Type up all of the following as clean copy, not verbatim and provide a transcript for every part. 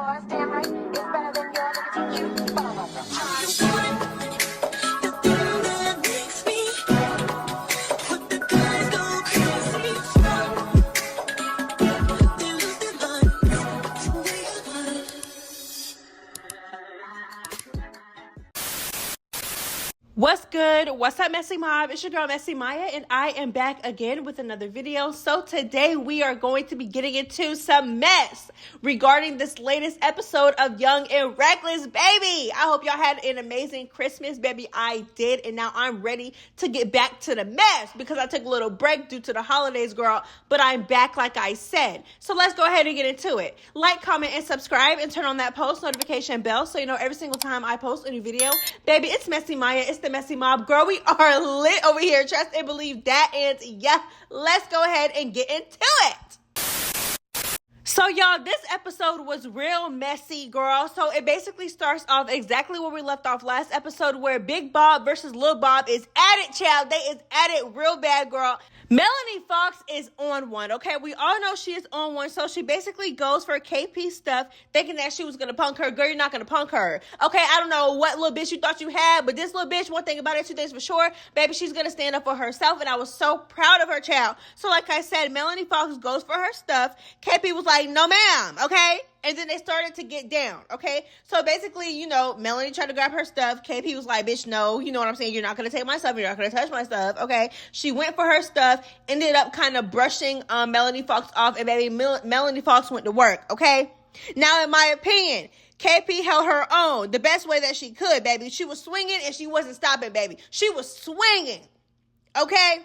yours, damn right. It's better than yours. I can teach you. What's good? What's up, Messy Mob? It's your girl, ItsMyaJ, and I am back again with another video. So today we are going to be getting into some mess regarding this latest episode of Young and Reckless, baby. I hope y'all had an amazing Christmas, baby. I did, and now I'm ready to get back to the mess because I took a little break due to the holidays, girl, but I'm back like I said. So let's go ahead and get into it. Like, comment, and subscribe, and turn on that post notification bell so you know every single time I post a new video. Baby, it's ItsMyaJ. It's the Messy Mob. Girl, we are lit over here. Trust and believe that. And yeah, let's go ahead and get into it. So y'all, this episode was real messy, girl. So it basically starts off exactly where we left off last episode, where Big Bob versus Lil Bob is at it, child. They is at it real bad, girl. Melanie Fox is on one, okay? We all know she is on one, so she basically goes for KP stuff, thinking that she was gonna punk her. Girl, you're not gonna punk her, okay? I don't know what little bitch you thought you had, but this little bitch, one thing about it, two things for sure, baby, she's gonna stand up for herself, and I was so proud of her, child. So like I said, Melanie Fox goes for her stuff. KP was like, no ma'am, okay? And then they started to get down, okay? So basically, you know, Melanie tried to grab her stuff. KP was like, bitch, no, you know what I'm saying? You're not going to take my stuff. You're not going to touch my stuff, okay? She went for her stuff, ended up kind of brushing Melanie Fox off, and baby, Melanie Fox went to work, okay? Now, in my opinion, KP held her own the best way that she could, baby. She was swinging, and she wasn't stopping, baby. She was swinging, okay?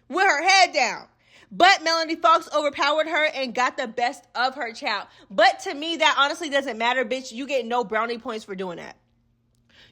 With her head down. But Melanie Fox overpowered her and got the best of her, child. But to me, that honestly doesn't matter, bitch. You get no brownie points for doing that.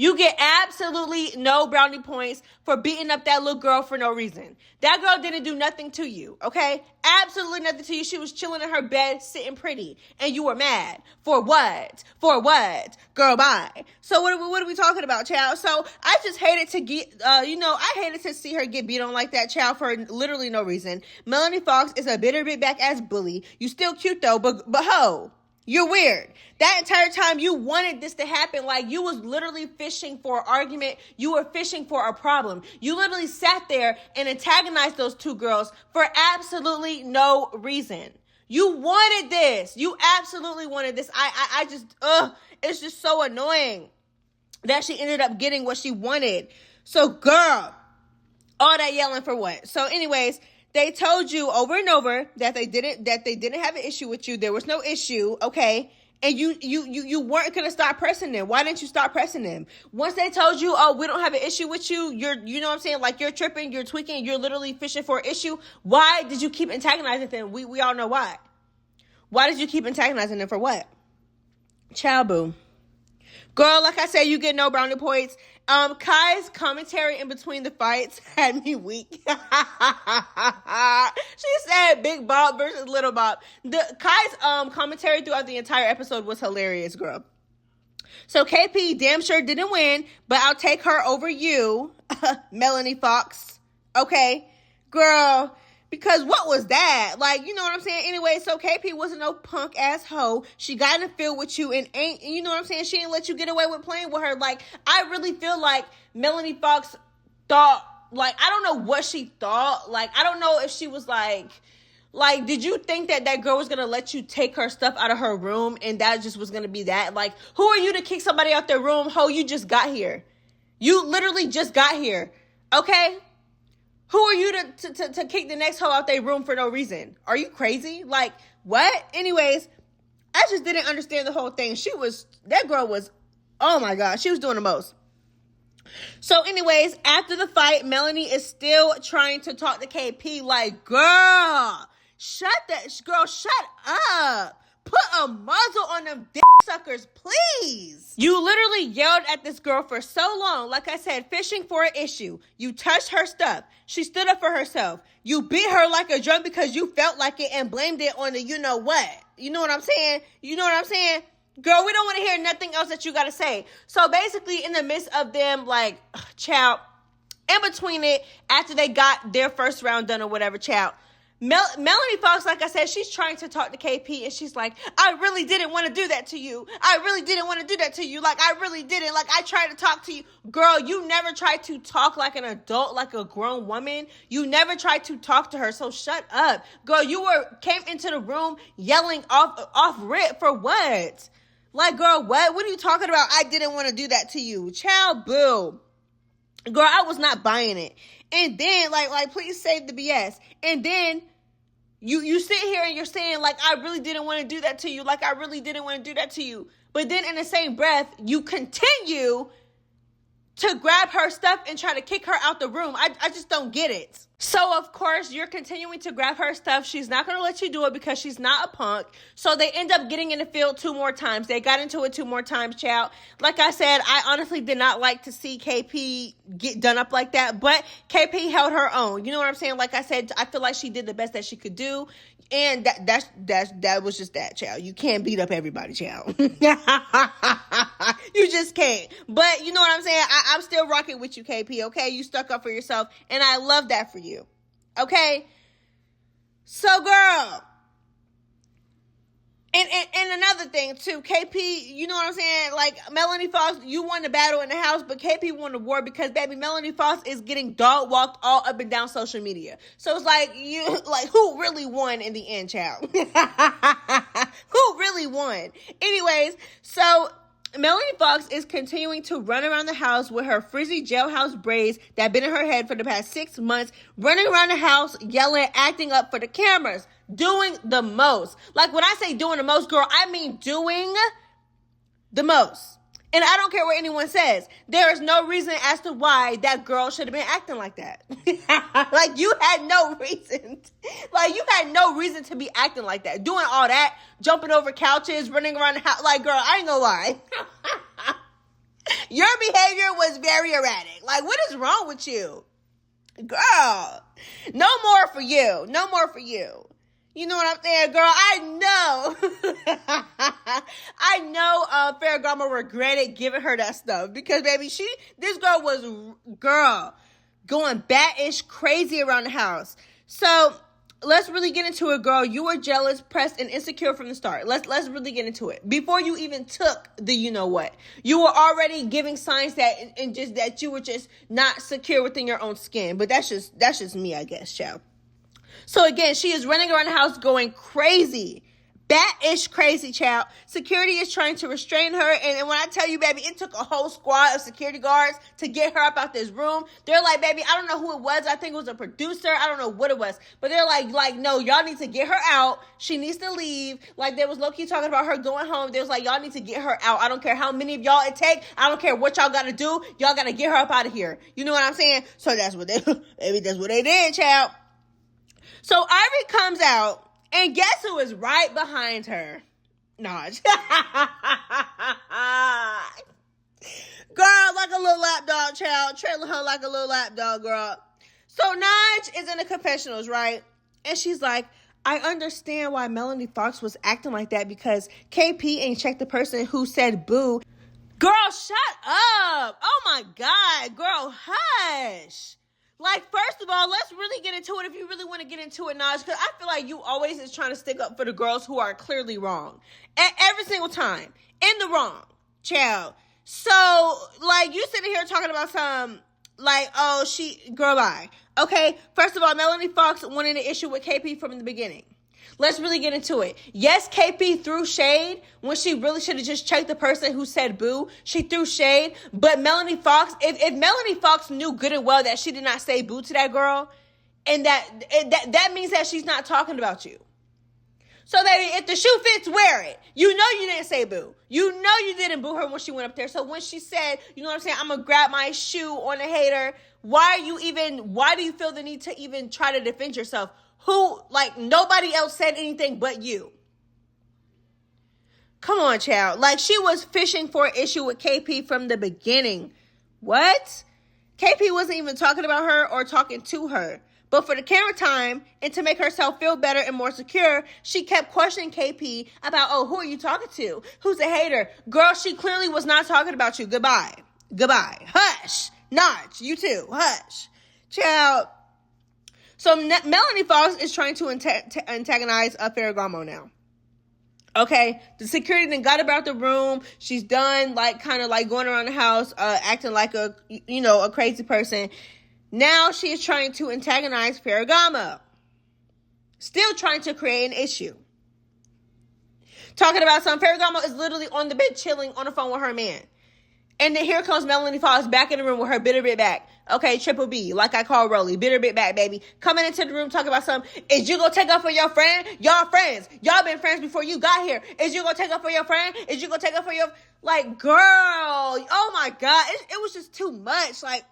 You get absolutely no brownie points for beating up that little girl for no reason. That girl didn't do nothing to you, okay? Absolutely nothing to you. She was chilling in her bed, sitting pretty. And you were mad. For what? For what? Girl, bye. So what are we talking about, child? So I just hated to get, I hated to see her get beat on like that, child, for literally no reason. Melanie Fox is a bitter bit back ass bully. You still cute though, but ho. You're weird. That entire time you wanted this to happen, like you was literally fishing for an argument. You were fishing for a problem. You literally sat there and antagonized those two girls for absolutely no reason. You wanted this. You absolutely wanted this. It's just so annoying that she ended up getting what she wanted. So girl, all that yelling for what? So anyways, they told you over and over that they didn't have an issue with you. There was no issue, okay? And you weren't gonna stop pressing them. Why didn't you stop pressing them? Once they told you, oh, we don't have an issue with you, you know what I'm saying? Like you're tripping, you're tweaking, you're literally fishing for an issue. Why did you keep antagonizing them? We all know why. Why did you keep antagonizing them for what? Child boo. Girl, like I said, you get no brownie points. Kai's commentary in between the fights had me weak. She said Big Bob versus Little Bob. Kai's commentary throughout the entire episode was hilarious, girl. So KP damn sure didn't win, but I'll take her over you, Melanie Fox. Okay, girl. Because what was that? Like, you know what I'm saying? Anyway, so KP wasn't no punk ass hoe. She got in the field with you and you know what I'm saying? She didn't let you get away with playing with her. Like, I really feel like Melanie Fox thought, like, I don't know what she thought. Like, I don't know if she was like, did you think that that girl was going to let you take her stuff out of her room and that just was going to be that? Like, who are you to kick somebody out their room? Ho, you just got here. You literally just got here. Okay? Who are you to kick the next hoe out their room for no reason? Are you crazy? Like, what? Anyways, I just didn't understand the whole thing. That girl was, oh my God, she was doing the most. So anyways, after the fight, Melanie is still trying to talk to KP like, girl, shut up. Put a muzzle on them dick suckers, please. You literally yelled at this girl for so long. Like I said, fishing for an issue. You touched her stuff. She stood up for herself. You beat her like a drum because you felt like it and blamed it on the you know what. You know what I'm saying? You know what I'm saying? Girl, we don't want to hear nothing else that you got to say. So basically, in the midst of them, like, child, in between it, after they got their first round done or whatever, child, Melanie Fox, like I said, she's trying to talk to KP, and she's like, I really didn't want to do that to you. I really didn't want to do that to you. Like, I really didn't. Like, I tried to talk to you. Girl, you never tried to talk like an adult, like a grown woman. You never tried to talk to her, so shut up. Girl, you came into the room yelling off rip for what? Like, girl, what? What are you talking about? I didn't want to do that to you. Child, boo. Girl, I was not buying it. And then, like, please save the BS. And then you sit here and you're saying, like, I really didn't want to do that to you. Like, I really didn't want to do that to you. But then in the same breath, you continue to grab her stuff and try to kick her out the room. I just don't get it. So, of course, you're continuing to grab her stuff. She's not going to let you do it because she's not a punk. So, they end up getting in the field 2 more times. They got into it 2 more times, child. Like I said, I honestly did not like to see KP get done up like that. But KP held her own. You know what I'm saying? Like I said, I feel like she did the best that she could do. And that was just that, child. You can't beat up everybody, child. You just can't. But you know what I'm saying? I'm still rocking with you, KP, okay? You stuck up for yourself, and I love that for you, okay? So, girl, and another thing, too, KP, you know what I'm saying? Like, Melanie Fox, you won the battle in the house, but KP won the war because, baby, Melanie Fox is getting dog walked all up and down social media. So it's like, who really won in the end, child? Who really won? Anyways, so Melanie Fox is continuing to run around the house with her frizzy jailhouse braids that have been in her head for the past 6 months, running around the house, yelling, acting up for the cameras, doing the most. Like, when I say doing the most, girl, I mean doing the most. And I don't care what anyone says. There is no reason as to why that girl should have been acting like that. Like, you had no reason. Like, you had no reason to be acting like that. Doing all that, jumping over couches, running around the house. Like, girl, I ain't gonna lie. Your behavior was very erratic. Like, what is wrong with you? Girl, no more for you. No more for you. You know what I'm saying, girl? I know Farama regretted giving her that stuff because, baby, this girl was, going bat-ish crazy around the house. So, let's really get into it, girl. You were jealous, pressed, and insecure from the start. Let's really get into it. Before you even took the you-know-what, you were already giving signs that you were just not secure within your own skin. But that's just me, I guess, child. So again, she is running around the house going crazy. Bat-ish crazy, child. Security is trying to restrain her. And when I tell you, baby, it took a whole squad of security guards to get her up out this room. They're like, baby, I don't know who it was. I think it was a producer. I don't know what it was. But they're like, no, y'all need to get her out. She needs to leave. Like, there was low-key talking about her going home. They was like, y'all need to get her out. I don't care how many of y'all it take. I don't care what y'all got to do. Y'all got to get her up out of here. You know what I'm saying? So that's what they did, child. So Ivory comes out, and guess who is right behind her? Naj. Girl, like a little lapdog, child. Trailing her like a little lapdog, girl. So Naj is in the confessionals, right? And she's like, I understand why Melanie Fox was acting like that because KP ain't checked the person who said boo. Girl, shut up. Oh, my God. Girl, hush. Like, first of all, let's really get into it if you really want to get into it, Naj, because I feel like you always is trying to stick up for the girls who are clearly wrong. Every single time. In the wrong. Child. So, like, you sitting here talking about some, like, oh, girl, bye. Okay, first of all, Melanie Fox wanted an issue with KP from the beginning. Let's really get into it. Yes, KP threw shade when she really should have just checked the person who said boo. She threw shade. But Melanie Fox, if Melanie Fox knew good and well that she did not say boo to that girl, and that means that she's not talking about you. So, baby, if the shoe fits, wear it. You know you didn't say boo. You know you didn't boo her when she went up there. So when she said, you know what I'm saying, I'm going to grab my shoe on a hater, why do you feel the need to even try to defend yourself? Who, like, nobody else said anything but you. Come on, child. Like, she was fishing for an issue with KP from the beginning. What? KP wasn't even talking about her or talking to her. But for the camera time and to make herself feel better and more secure, she kept questioning KP about, oh, who are you talking to? Who's a hater? Girl, she clearly was not talking about you. Goodbye. Hush. Notch, you too. Hush. Child. So Melanie Fox is trying to antagonize Ferragamo now. Okay, the security then got about the room. She's done like kind of like going around the house, acting like a crazy person. Now she is trying to antagonize Ferragamo. Still trying to create an issue. Talking about something. Ferragamo is literally on the bed chilling on the phone with her man. And then here comes Melanie Fox back in the room with her bitter bit back. Okay, triple B, like I call Rolly. Bitter bit back, baby. Coming into the room talking about something. Is you gonna take up for your friend? Y'all friends. Y'all been friends before you got here. Is you gonna take up for your friend? Is you gonna take up for your... Like, girl. Oh, my God. It was just too much. Like,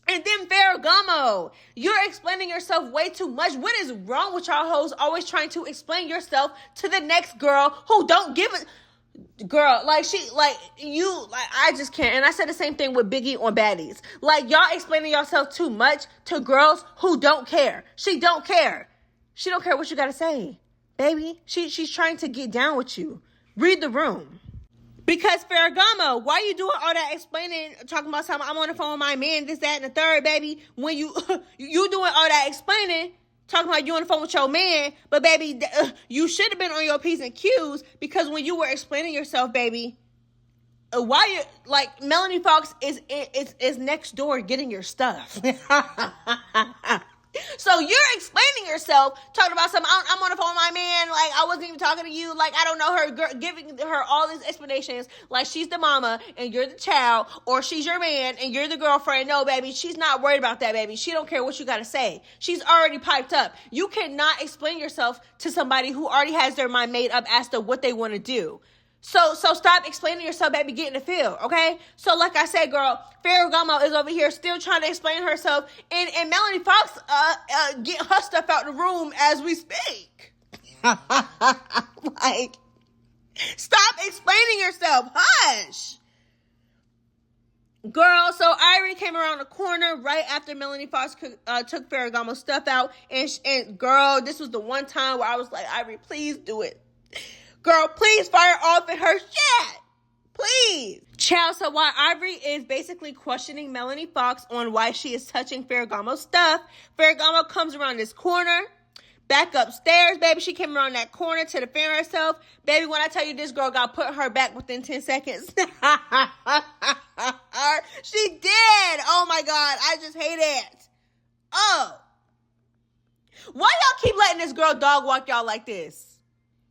And then Ferragamo, you're explaining yourself way too much. What is wrong with y'all hoes always trying to explain yourself to the next girl who don't give it? Girl, I just can't. And I said the same thing with Biggie on Baddies. Like, y'all explaining yourself too much to girls who don't care. She don't care. She don't care what you gotta say, baby. She's trying to get down with you. Read the room. Because Ferragamo, why you doing all that explaining, talking about something, I'm on the phone with my man, this, that, and the third, baby, when you doing all that explaining, talking about you on the phone with your man, but baby, you should have been on your P's and Q's, because when you were explaining yourself, baby, why you, like, Melanie Fox is next door getting your stuff. So you're explaining yourself, talking about something, I'm on the phone with my man, like, I wasn't even talking to you, like, I don't know her, girl, giving her all these explanations, like, she's the mama, and you're the child, or she's your man, and you're the girlfriend. No, baby, she's not worried about that, baby. She don't care what you gotta say. She's already piped up. You cannot explain yourself to somebody who already has their mind made up as to what they want to do. So stop explaining yourself, baby. Get in the field, okay? So like I said, girl, Ferragamo is over here still trying to explain herself, and Melanie Fox get her stuff out the room as we speak. Like, stop explaining yourself. Hush. Girl, so Ivory came around the corner right after Melanie Fox took Ferragamo's stuff out, and girl, this was the one time where I was like, Ivory, please do it. Girl, please fire off at her shit. Please. Child, so while Ivory is basically questioning Melanie Fox on why she is touching Ferragamo's stuff, Ferragamo comes around this corner, back upstairs, baby. She came around that corner to defend herself. Baby, when I tell you this girl got put her back within 10 seconds. She did. Oh, my God. I just hate it. Oh. Why y'all keep letting this girl dog walk y'all like this?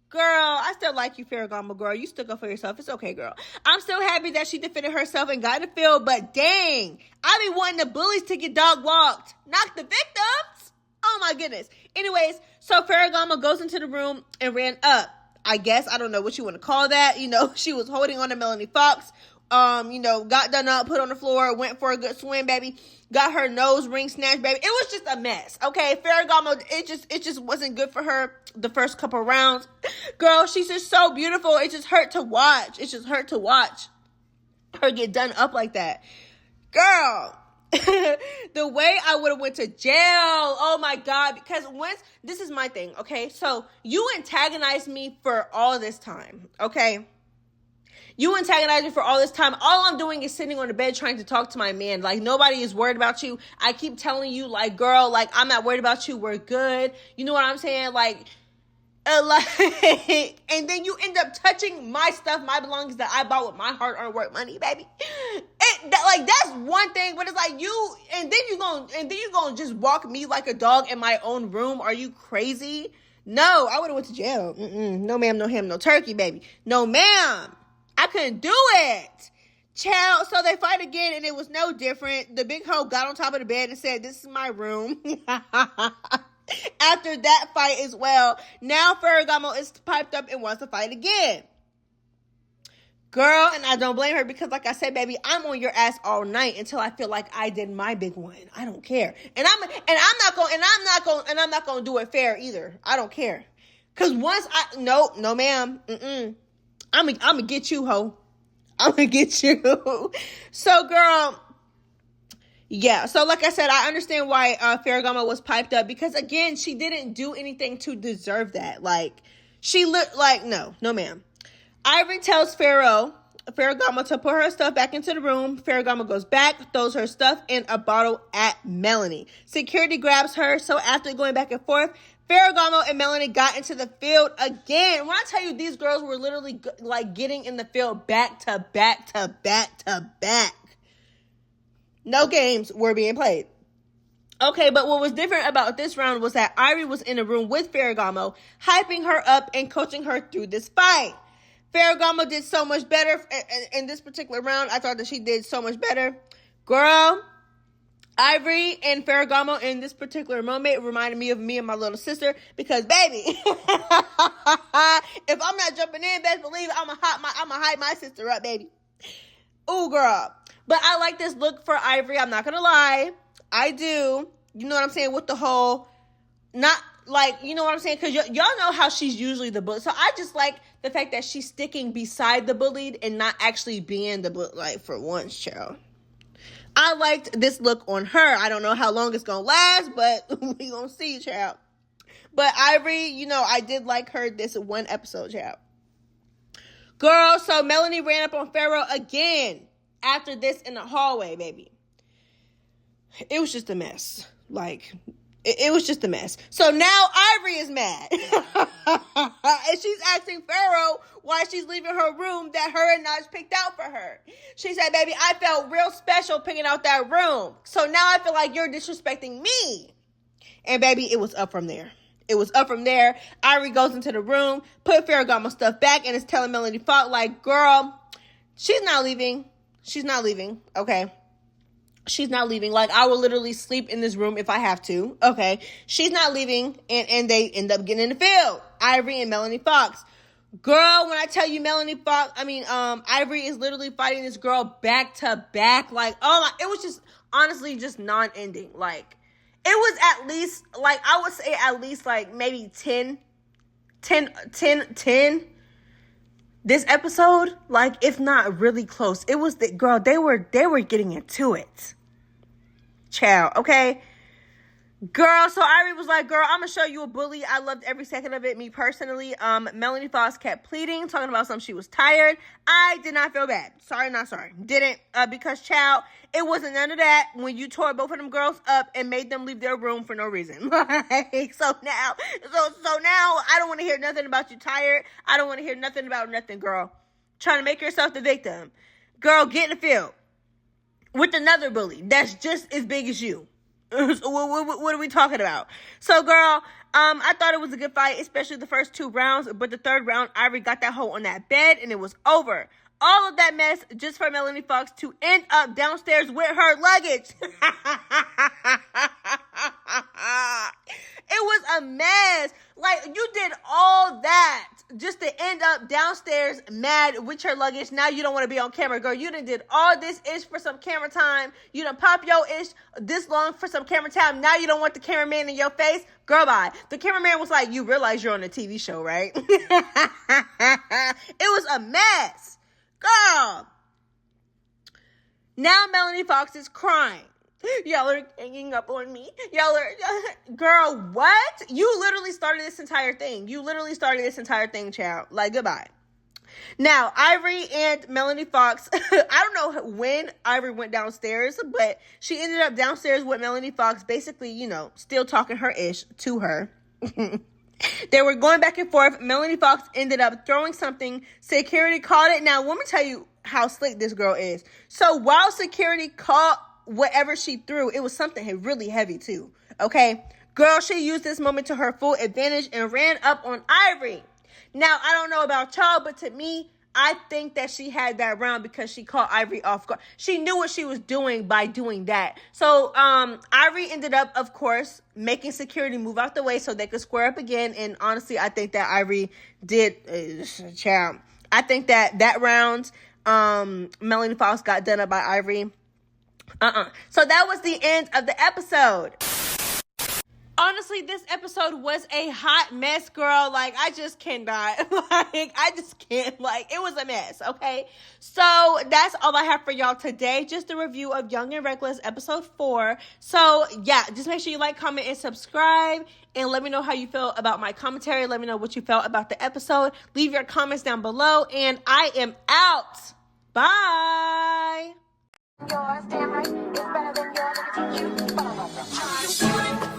Girl, I still like you, Ferragamo, girl. You stuck up for yourself. It's okay, girl. I'm still happy that she defended herself and got in the field, but dang, I be wanting the bullies to get dog walked, not the victims. Oh, my goodness. Anyways, so Ferragamo goes into the room and ran up. I guess, I don't know what you want to call that. She was holding on to Melanie Fox. Got done up, put on the floor, went for a good swim, baby. Got her nose ring snatched, baby. It was just a mess, okay? Ferragamo, it just wasn't good for her the first couple rounds. Girl, she's just so beautiful. It just hurt to watch. It just hurt to watch her get done up like that. Girl, the way I would have went to jail, oh my God, because this is my thing, okay? So you antagonized me for all this time, okay? You antagonized me for all this time. All I'm doing is sitting on the bed trying to talk to my man. Like, nobody is worried about you. I keep telling you, like, girl, like, I'm not worried about you. We're good. You know what I'm saying? Like, and then you end up touching my stuff, my belongings that I bought with my hard-earned work money, baby. That's one thing, but it's like and then you gonna just walk me like a dog in my own room. Are you crazy? No, I would have went to jail. No, ma'am, no ham, no turkey, baby. No, ma'am. I couldn't do it. Child, so they fight again, and it was no different. The big hoe got on top of the bed and said, this is my room. After that fight as well, now Ferragamo is piped up and wants to fight again. Girl, and I don't blame her because, like I said, baby, I'm on your ass all night until I feel like I did my big one. I don't care, and I'm not gonna do it fair either. I don't care, cause once no, ma'am, I'm gonna get you, ho. I'm gonna get you. So, girl, yeah. So, like I said, I understand why Ferragamo was piped up because, again, she didn't do anything to deserve that. Like, she looked like no, ma'am. Ivory tells Pharaoh, Ferragamo to put her stuff back into the room. Ferragamo goes back, throws her stuff in a bottle at Melanie. Security grabs her. So after going back and forth, Ferragamo and Melanie got into the field again. When I tell you, these girls were literally like getting in the field back to back to back to back. No games were being played. Okay, but what was different about this round was that Ivory was in a room with Ferragamo, hyping her up and coaching her through this fight. Ferragamo did so much better in this particular round. I thought that she did so much better. Girl, Ivory and Ferragamo in this particular moment reminded me of me and my little sister because, baby, if I'm not jumping in, best believe I'ma hype my sister up, baby. Ooh, girl. But I like this look for Ivory. I'm not gonna lie. I do. You know what I'm saying? With the whole, not like, you know what I'm saying? Because y'all know how she's usually the bully. So I just like the fact that she's sticking beside the bullied and not actually being the bully, like, for once, child. I liked this look on her. I don't know how long it's going to last, but we going to see, child. But Ivory, you know, I did like her this one episode, child. Girl, so Melanie ran up on Pharaoh again after this in the hallway, baby. It was just a mess. Like, it was just a mess. So now Ivory is mad. And she's asking Pharaoh why she's leaving her room that her and Naj picked out for her. She said, baby, I felt real special picking out that room. So now I feel like you're disrespecting me. And baby, it was up from there. It was up from there. Ivory goes into the room, put Ferragamo stuff back, and is telling Melanie Falk, like, girl, she's not leaving. She's not leaving. Okay. She's not leaving. Like, I will literally sleep in this room if I have to. Okay. She's not leaving. And they end up getting in the field. Ivory and Melanie Fox. Girl, when I tell you Ivory is literally fighting this girl back to back. Like, oh my, it was just honestly just non-ending. Like, it was at least, like, I would say at least like maybe 10. This episode, like, if not really close, it was the girl, they were getting into it. Child, okay? Girl, so Ivory was like, girl, I'm gonna show you a bully. I loved every second of it, me personally. Melanie Fox kept pleading, talking about something she was tired. I did not feel bad. Sorry, not sorry. Didn't, because, child, it wasn't none of that when you tore both of them girls up and made them leave their room for no reason. Like, so now I don't want to hear nothing about you tired. I don't want to hear nothing about nothing, girl. Trying to make yourself the victim. Girl, get in the field with another bully that's just as big as you. So what are we talking about? So, girl, I thought it was a good fight, especially the first 2 rounds. But the 3rd round, Ivory got that hoe on that bed, and it was over. All of that mess just for Melanie Fox to end up downstairs with her luggage. It was a mess. Like, you did all that just to end up downstairs mad with your luggage. Now you don't want to be on camera, girl. You done did all this ish for some camera time. You done pop your ish this long for some camera time. Now you don't want the cameraman in your face. Girl, bye. The cameraman was like, you realize you're on a TV show, right? It was a mess. Girl. Now Melanie Fox is crying. Y'all are hanging up on me. Y'all are... Girl, what? You literally started this entire thing. Child. Like, goodbye. Now, Ivory and Melanie Fox, I don't know when Ivory went downstairs, but she ended up downstairs with Melanie Fox, basically, you know, still talking her ish to her. They were going back and forth. Melanie Fox ended up throwing something. Security caught it. Now, let me tell you how slick this girl is. So, while security caught whatever she threw, it was something really heavy too. Okay, girl, she used this moment to her full advantage and ran up on Ivory. Now, I don't know about y'all, but to me, I think that she had that round because she caught Ivory off guard. She knew what she was doing by doing that. So Ivory ended up, of course, making security move out the way so they could square up again. And honestly, I think that Ivory did, child. I think that round, Melanie Fox got done up by Ivory. So that was the end of the episode. Honestly, this episode was a hot mess, girl. Like, I just cannot. I just can't. Like, it was a mess, okay? So, that's all I have for y'all today. Just a review of Young and Reckless episode 4. So, yeah, just make sure you like, comment, and subscribe. And let me know how you feel about my commentary. Let me know what you felt about the episode. Leave your comments down below. And I am out. Bye. Yours, damn right, it's better than yours. Let me teach you.